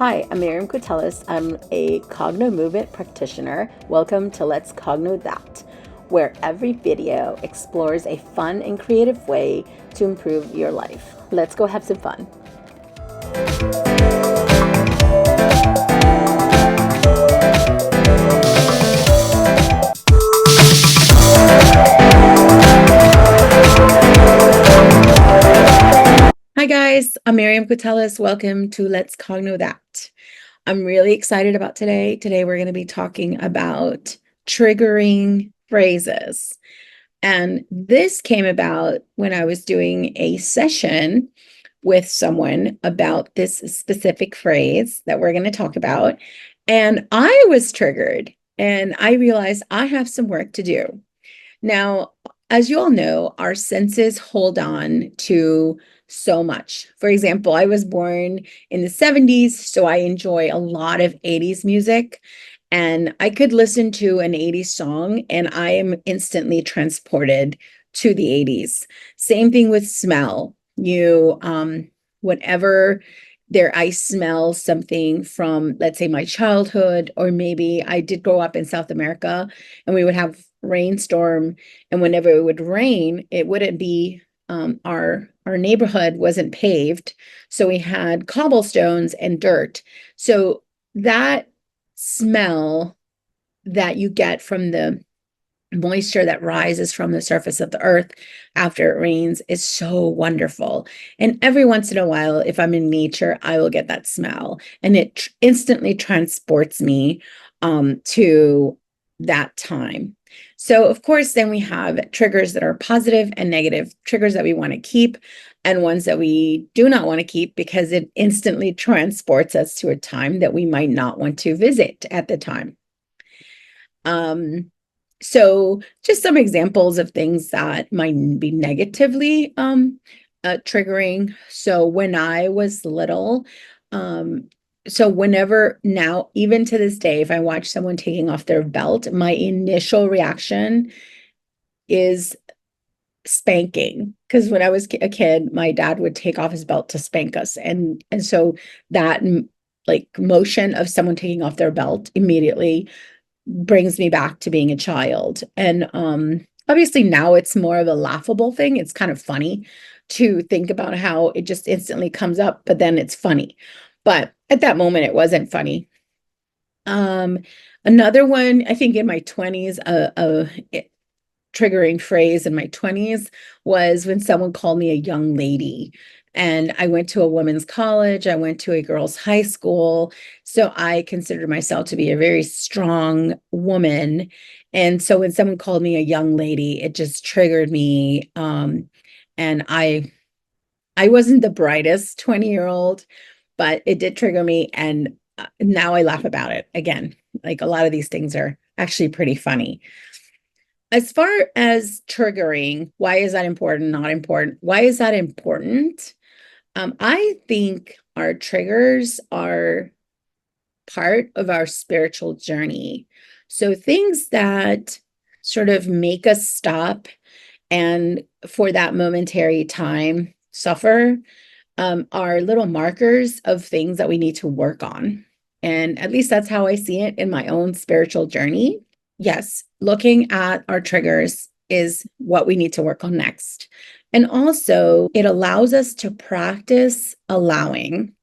Hi, I'm Miriam Quitelis. I'm a Cognomovement practitioner. Welcome to Let's Cogno That, where every video explores a fun and creative way to improve your life. Let's go have some fun. Hi guys, I'm Miriam Quitelis. Welcome to Let's Cogno That. I'm really excited about today. Today we're going to be talking about triggering phrases. And this came about when I was doing a session with someone about this specific phrase that we're going to talk about. And I was triggered and I realized I have some work to do. Now, as you all know, our senses hold on to so much. For example, I was born in the 70s, so I enjoy a lot of 80s music. And I could listen to an 80s song and I am instantly transported to the 80s. Same thing with smell. Whatever I smell something from, let's say, my childhood, or maybe I did grow up in South America and we would have rainstorm, and whenever it would rain, it wouldn't be our neighborhood wasn't paved, so we had cobblestones and dirt. So that smell that you get from the moisture that rises from the surface of the earth after it rains is so wonderful. And every once in a while, if I'm in nature, I will get that smell, and it instantly transports me to that time. So, of course, then we have triggers that are positive and negative, triggers that we want to keep, and ones that we do not want to keep because it instantly transports us to a time that we might not want to visit at the time. So just some examples of things that might be negatively triggering. So when I was little, so whenever now, even to this day, if I watch someone taking off their belt, my initial reaction is spanking. Because when I was a kid, my dad would take off his belt to spank us. And so that like motion of someone taking off their belt immediately brings me back to being a child. And obviously now it's more of a laughable thing. It's kind of funny to think about how it just instantly comes up, but then it's funny. But at that moment, it wasn't funny. Another one, I think in my 20s, triggering phrase in my 20s was when someone called me a young lady. And I went to a women's college, I went to a girls' high school. So I considered myself to be a very strong woman. And so when someone called me a young lady, it just triggered me. And I wasn't the brightest 20-year-old, but it did trigger me. And now I laugh about it again. Like a lot of these things are actually pretty funny. As far as triggering, why is that important? Not important. Why is that important? I think our triggers are part of our spiritual journey. So things that sort of make us stop and for that momentary time suffer are little markers of things that we need to work on. And at least that's how I see it in my own spiritual journey. Yes, looking at our triggers is what we need to work on next. And also, it allows us to practice allowing.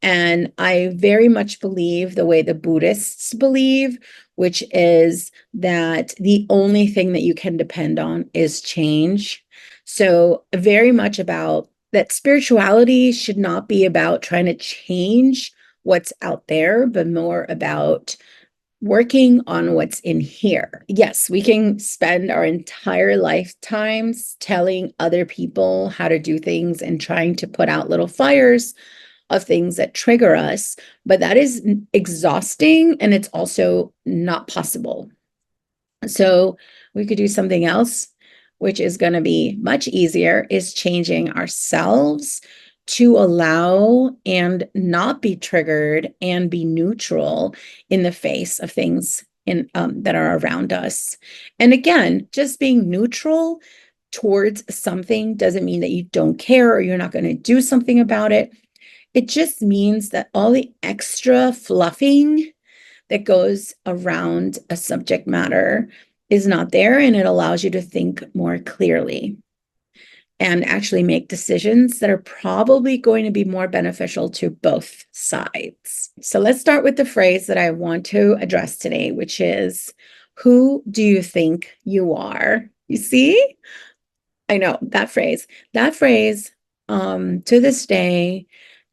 And I very much believe the way the Buddhists believe, which is that the only thing that you can depend on is change. So, very much about that spirituality should not be about trying to change what's out there, but more about working on what's in here. Yes, we can spend our entire lifetimes telling other people how to do things and trying to put out little fires of things that trigger us, but that is exhausting and it's also not possible. So we could do something else, which is going to be much easier, is changing ourselves to allow and not be triggered and be neutral in the face of things that are around us. And again, just being neutral towards something doesn't mean that you don't care or you're not going to do something about it. It just means that all the extra fluffing that goes around a subject matter is not there, and it allows you to think more clearly and actually make decisions that are probably going to be more beneficial to both sides. So let's start with the phrase that I want to address today, which is, who do you think you are? You see? I know that phrase. That phrase, to this day,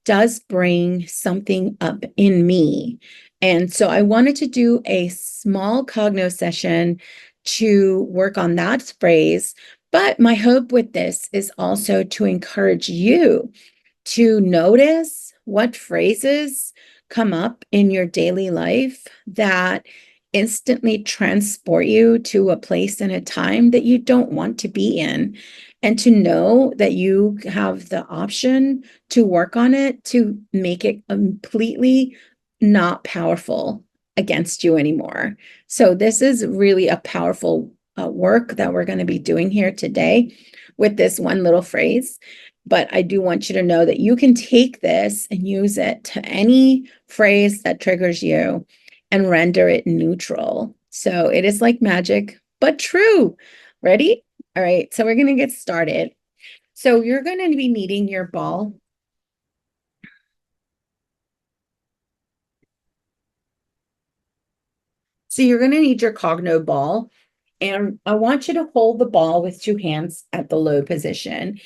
does bring something up in me. And so I wanted to do a small cogno session to work on that phrase. But my hope with this is also to encourage you to notice what phrases come up in your daily life that instantly transport you to a place and a time that you don't want to be in, and to know that you have the option to work on it to make it completely not powerful against you anymore. So this is really a powerful work that we're going to be doing here today with this one little phrase. But I do want you to know that you can take this and use it to any phrase that triggers you and render it neutral. So it is like magic, but true. Ready? All right, so we're going to get started. So you're going to be needing your ball. So you're going to need your Cogno ball. And I want you to hold the ball with two hands at the low position.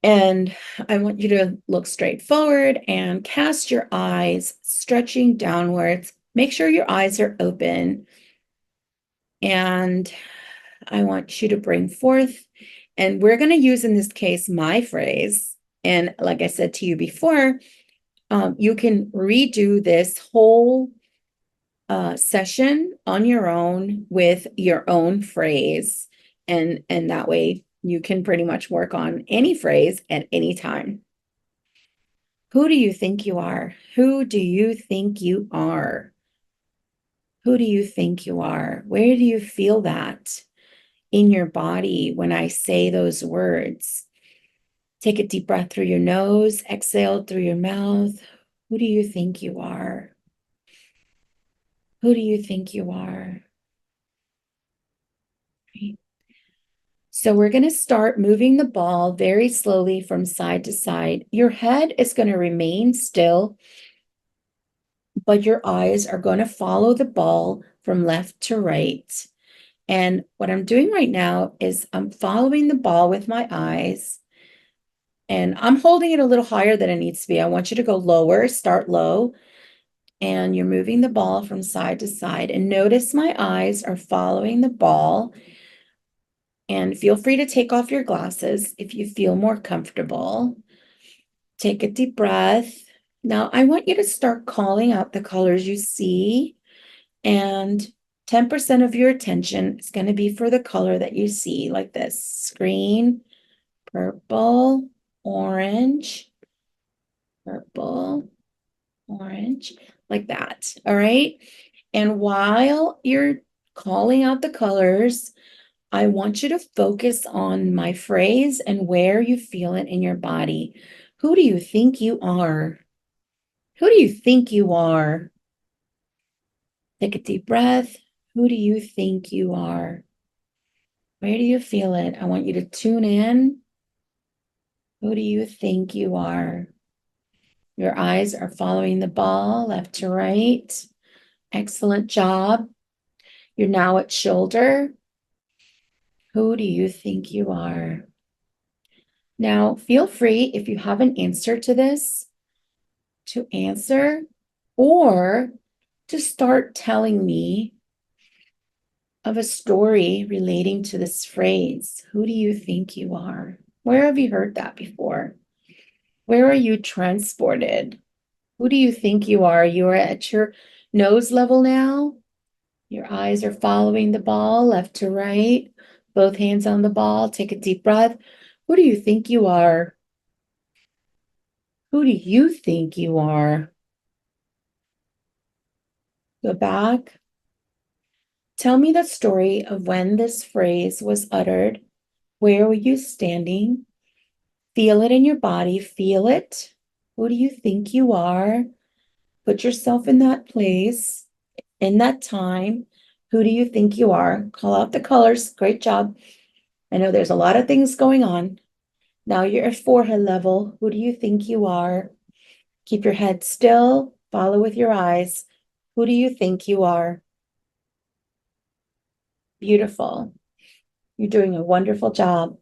And I want you to look straight forward and cast your eyes, stretching downwards. Make sure your eyes are open. And I want you to bring forth, and we're going to use in this case my phrase. And like I said to you before, you can redo this whole session on your own with your own phrase. And that way you can pretty much work on any phrase at any time. Who do you think you are? Who do you think you are? Who do you think you are? Where do you feel that in your body when I say those words? Take a deep breath through your nose, exhale through your mouth. Who do you think you are? Who do you think you are? Right. So we're going to start moving the ball very slowly from side to side. Your head is going to remain still, but your eyes are going to follow the ball from left to right. And what I'm doing right now is I'm following the ball with my eyes, and I'm holding it a little higher than it needs to be. I want you to go lower, start low, and you're moving the ball from side to side. And notice my eyes are following the ball. And feel free to take off your glasses if you feel more comfortable. Take a deep breath. Now, I want you to start calling out the colors you see, and 10% of your attention is going to be for the color that you see, like this: green, purple, orange, purple, orange, like that. All right. And while you're calling out the colors, I want you to focus on my phrase and where you feel it in your body. Who do you think you are? Who do you think you are? Take a deep breath. Who do you think you are? Where do you feel it? I want you to tune in. Who do you think you are? Your eyes are following the ball left to right. Excellent job. You're now at shoulder. Who do you think you are? Now, feel free, if you have an answer to this, to answer, or to start telling me of a story relating to this phrase. Who do you think you are? Where have you heard that before? Where are you transported? Who do you think you are? You are at your nose level now. Your eyes are following the ball left to right. Both hands on the ball. Take a deep breath. Who do you think you are? Who do you think you are? Go back. Tell me the story of when this phrase was uttered. Where were you standing? Feel it in your body. Feel it. Who do you think you are? Put yourself in that place, in that time. Who do you think you are? Call out the colors. Great job. I know there's a lot of things going on. Now you're at forehead level. Who do you think you are? Keep your head still. Follow with your eyes. Who do you think you are? Beautiful. You're doing a wonderful job.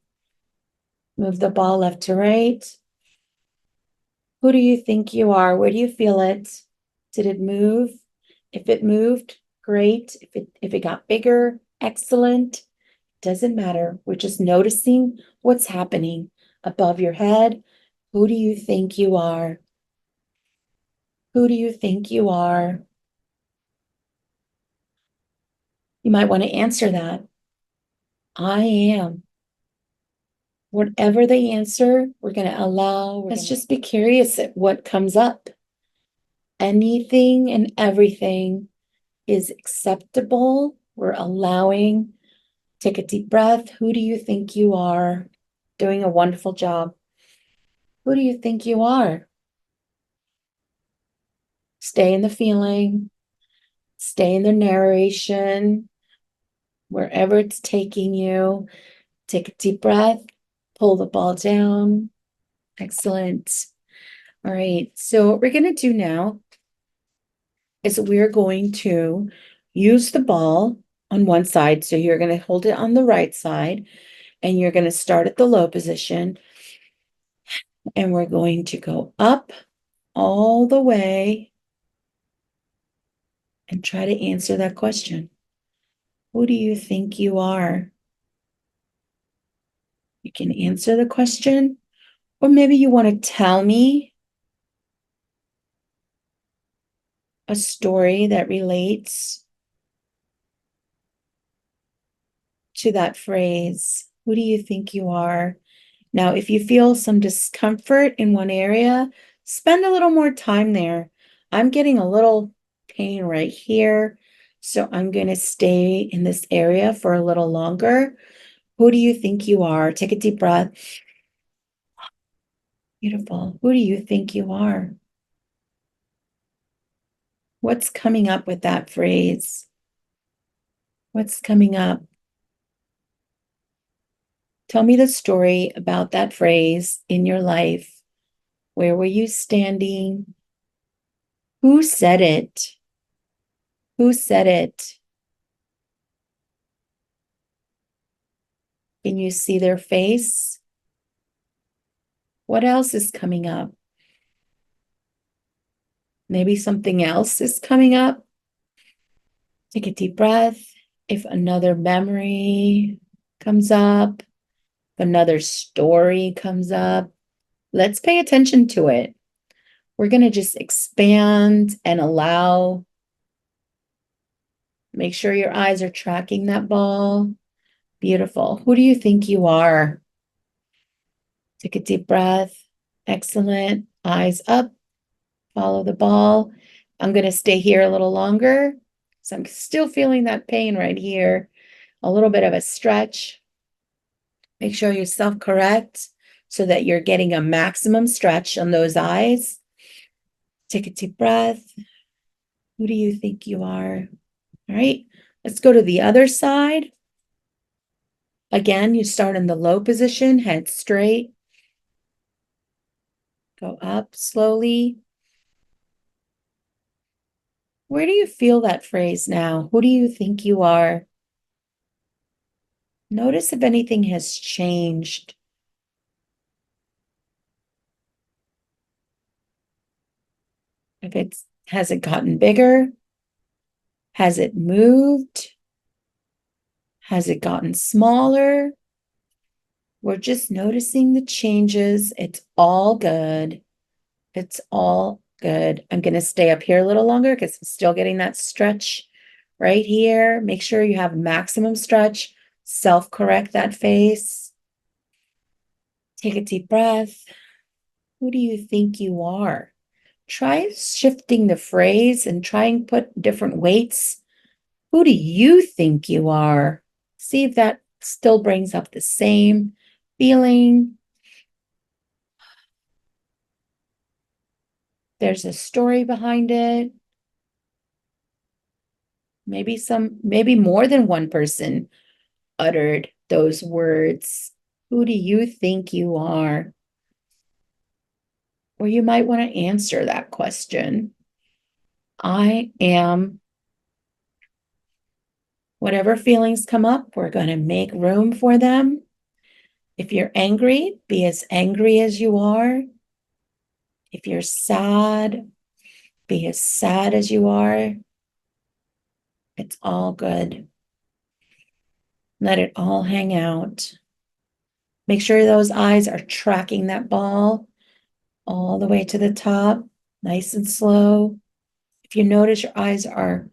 Move the ball left to right. Who do you think you are? Where do you feel it? Did it move? If it moved, great. If it got bigger, excellent. Doesn't matter. We're just noticing what's happening above your head. Who do you think you are? Who do you think you are? You might want to answer that. I am. Whatever they answer, we're going to allow. Let's just be curious at what comes up. Anything and everything is acceptable. We're allowing. Take a deep breath. Who do you think you are? Doing a wonderful job. Who do you think you are? Stay in the feeling. Stay in the narration. Wherever it's taking you. Take a deep breath. Pull the ball down. Excellent. All right. So what we're going to do now is we're going to use the ball on one side. So you're going to hold it on the right side and you're going to start at the low position. And we're going to go up all the way and try to answer that question. Who do you think you are? You can answer the question, or maybe you want to tell me a story that relates to that phrase. Who do you think you are? Now, if you feel some discomfort in one area, spend a little more time there. I'm getting a little pain right here, so I'm going to stay in this area for a little longer. Who do you think you are? Take a deep breath. Beautiful. Who do you think you are? What's coming up with that phrase? What's coming up? Tell me the story about that phrase in your life. Where were you standing? Who said it? Who said it? Can you see their face? What else is coming up? Maybe something else is coming up. Take a deep breath. If another memory comes up, if another story comes up, let's pay attention to it. We're going to just expand and allow. Make sure your eyes are tracking that ball. Beautiful. Who do you think you are? Take a deep breath. Excellent. Eyes up. Follow the ball. I'm going to stay here a little longer. So I'm still feeling that pain right here. A little bit of a stretch. Make sure you self-correct so that you're getting a maximum stretch on those eyes. Take a deep breath. Who do you think you are? All right, let's go to the other side. Again, you start in the low position, head straight. Go up slowly. Where do you feel that phrase now? Who do you think you are? Notice if anything has changed. Has it gotten bigger? Has it moved? Has it gotten smaller? We're just noticing the changes. It's all good. It's all good. I'm going to stay up here a little longer because I'm still getting that stretch right here. Make sure you have maximum stretch. Self-correct that face. Take a deep breath. Who do you think you are? Try shifting the phrase and try and put different weights. Who do you think you are? See if that still brings up the same feeling. There's a story behind it. Maybe more than one person uttered those words. Who do you think you are? Or you might want to answer that question. I am. Whatever feelings come up, we're going to make room for them. If you're angry, be as angry as you are. If you're sad, be as sad as you are. It's all good. Let it all hang out. Make sure those eyes are tracking that ball all the way to the top, nice and slow. If you notice your eyes are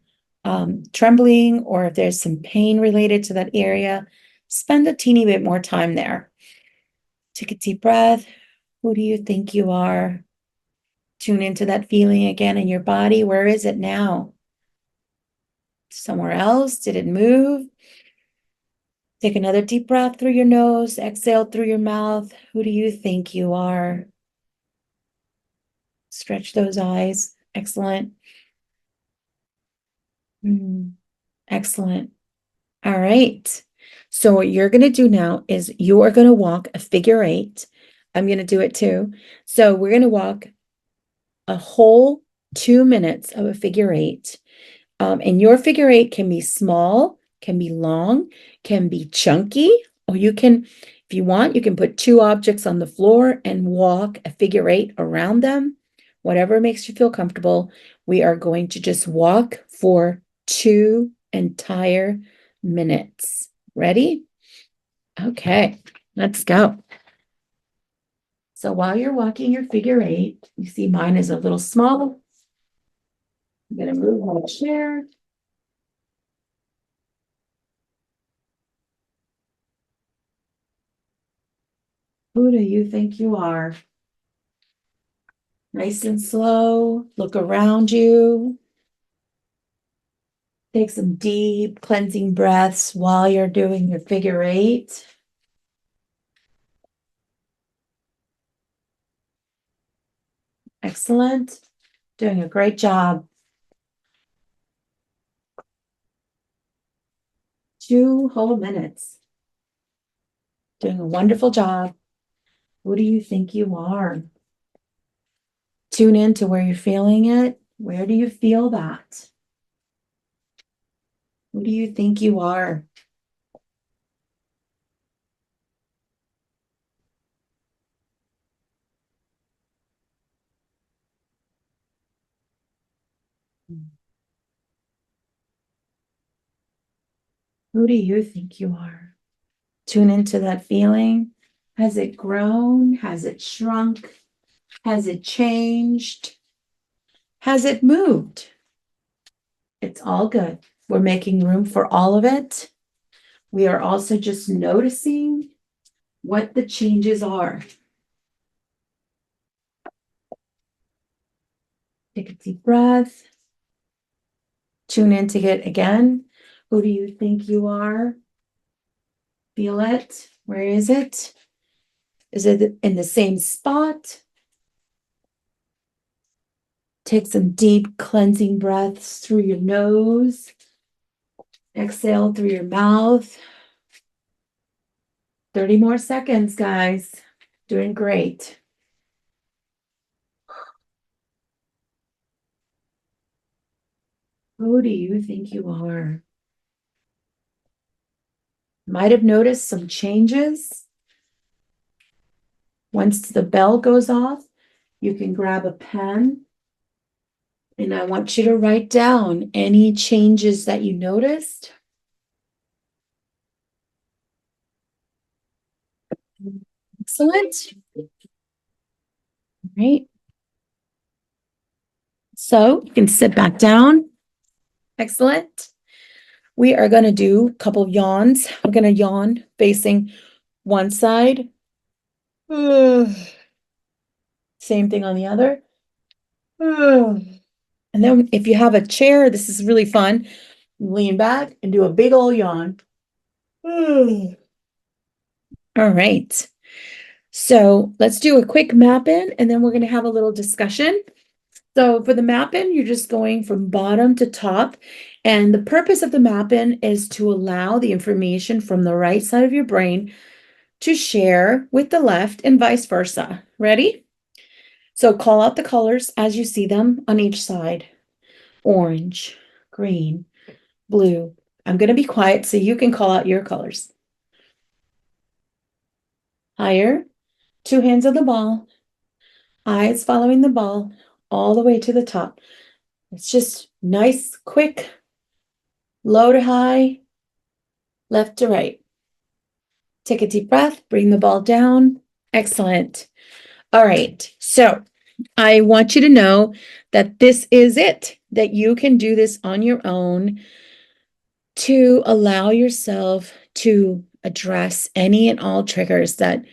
trembling or if there's some pain related to that area, spend a teeny bit more time there. Take a deep breath. Who do you think you are? Tune into that feeling again in your body. Where is it now? Somewhere else? Did it move? Take another deep breath through your nose. Exhale through your mouth. Who do you think you are? Stretch those eyes. Excellent. Excellent. All right. So what you're going to do now is you are going to walk a figure eight. I'm going to do it too. So we're going to walk a whole 2 minutes of a figure eight. And your figure eight can be small, can be long, can be chunky, or you can, if you want, you can put two objects on the floor and walk a figure eight around them. Whatever makes you feel comfortable. We are going to just walk for 2 entire minutes. Ready? Okay, let's go. So while you're walking your figure eight, you see mine is a little small. I'm going to move my chair. Who do you think you are? Nice and slow. Look around you. Take some deep cleansing breaths while you're doing your figure eight. Excellent. Doing a great job. 2 whole minutes. Doing a wonderful job. Who do you think you are? Tune in to where you're feeling it. Where do you feel that? Who do you think you are? Who do you think you are? Tune into that feeling. Has it grown? Has it shrunk? Has it changed? Has it moved? It's all good. We're making room for all of it. We are also just noticing what the changes are. Take a deep breath. Tune into it again. Who do you think you are? Feel it. Where is it? Is it in the same spot? Take some deep cleansing breaths through your nose. Exhale through your mouth. 30 more seconds, guys. Doing great. Who do you think you are? Might have noticed some changes. Once the bell goes off, you can grab a pen. And I want you to write down any changes that you noticed. Excellent. All right. So you can sit back down. Excellent. We are going to do a couple of yawns. We're going to yawn facing one side. Same thing on the other. And then if you have a chair, this is really fun. Lean back and do a big old yawn. All right. So let's do a quick map in and then we're going to have a little discussion. So for the map-in, you're just going from bottom to top. And the purpose of the map-in is to allow the information from the right side of your brain to share with the left and vice versa. Ready? So call out the colors as you see them on each side. Orange, green, blue. I'm going to be quiet so you can call out your colors. Higher, two hands on the ball, eyes following the ball all the way to the top. It's just nice, quick, low to high, left to right. Take a deep breath, bring the ball down. Excellent. All right. So I want you to know that this is it, that you can do this on your own to allow yourself to address any and all triggers that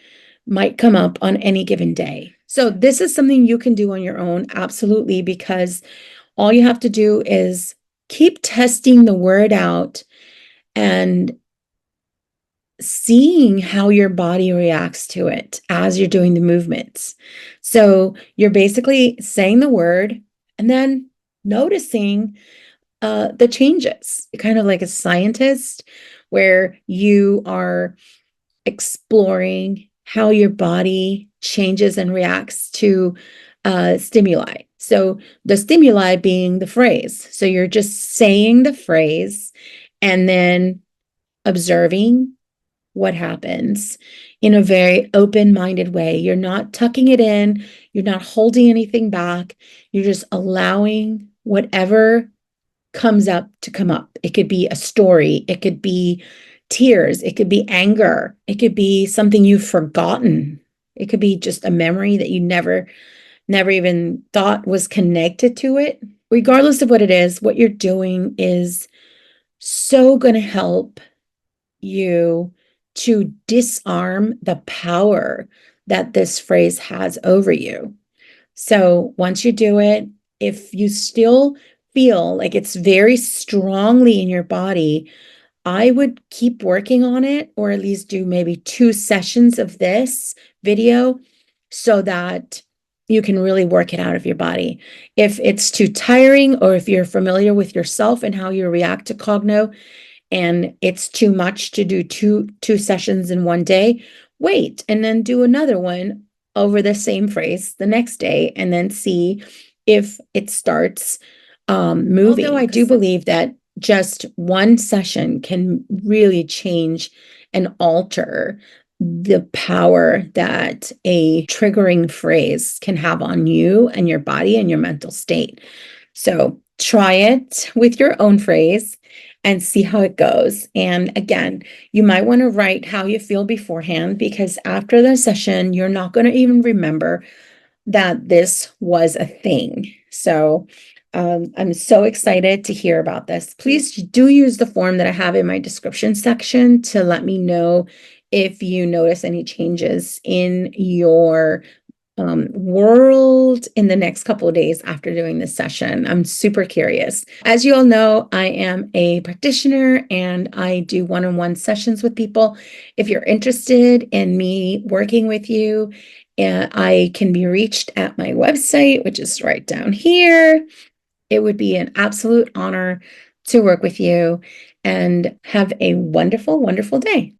might come up on any given day. So this is something you can do on your own, absolutely, because all you have to do is keep testing the word out and seeing how your body reacts to it as you're doing the movements. So you're basically saying the word and then noticing the changes, kind of like a scientist, where you are exploring how your body changes and reacts to stimuli. So the stimuli being the phrase. So you're just saying the phrase and then observing what happens in a very open-minded way. You're not tucking it in, you're not holding anything back, you're just allowing whatever comes up to come up. It could be a story, it could be tears, it could be anger, it could be something you've forgotten. It could be just a memory that you never even thought was connected to it. Regardless of what it is, what you're doing is so going to help you to disarm the power that this phrase has over you. So once you do it, if you still feel like it's very strongly in your body, I would keep working on it, or at least do maybe 2 sessions of this video so that you can really work it out of your body. If it's too tiring, or if you're familiar with yourself and how you react to Cogno, and it's too much to do two sessions in one day, wait, and then do another one over the same phrase the next day, and then see if it starts moving. Although I do believe that just one session can really change and alter the power that a triggering phrase can have on you and your body and your mental state. So try it with your own phrase and see how it goes. And again, you might want to write how you feel beforehand, because after the session, you're not going to even remember that this was a thing. So I'm so excited to hear about this. Please do use the form that I have in my description section to let me know if you notice any changes in your world in the next couple of days after doing this session. I'm super curious. As you all know, I am a practitioner and I do one-on-one sessions with people. If you're interested in me working with you, I can be reached at my website, which is right down here. It would be an absolute honor to work with you, and have a wonderful, wonderful day.